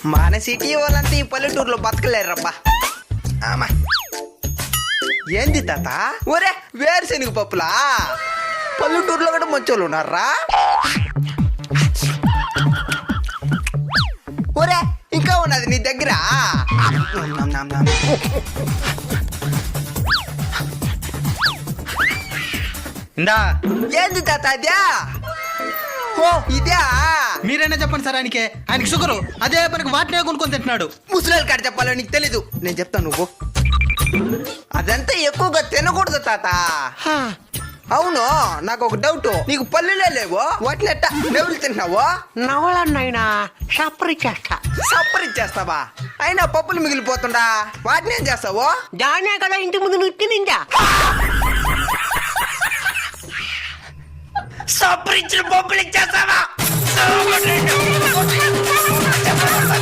మన సిటీ వాళ్ళంతా ఈ పల్లెటూరులో బతకలేరబ్బా. ఆమా ఏంది తాత? ఒరే వేరుశెనగ పప్పులా? పల్లెటూరులో కూడా మంచోళ్ళు ఉన్నారా? ఒరే ఇంకా ఉన్నది నీ దగ్గర? ఇందా ఏంది తాత అదే? ఓ ఇదే. మీరైనా చెప్పండి సార్, ఆయనకి షుగరు, అదే పనికి వాటినే కొనుక్కొని తింటున్నాడు. ముసలి కాడ చెప్పాలో నీకు తెలీదు. నేను చెప్తాను నువ్వు అదంతా ఎక్కువగా తినకూడదు తాత. అవును నాకు ఒక డౌట్, నీకు పళ్ళులే లేవు, వాటిని ఎట్టా నెవులు తింటున్నావు? నవలన్నైనా సప్పరిచ్చేస్తా. సప్పరిచ్చేస్తావా? అయినా పప్పులు మిగిలిపోతుండా, వాటిని ఏం చేస్తావు? దానే కదా ఇంటి ముందు నువ్వు తినిందా. సప్పరిచ్చిన పప్పులు ఇచ్చేస్తావా?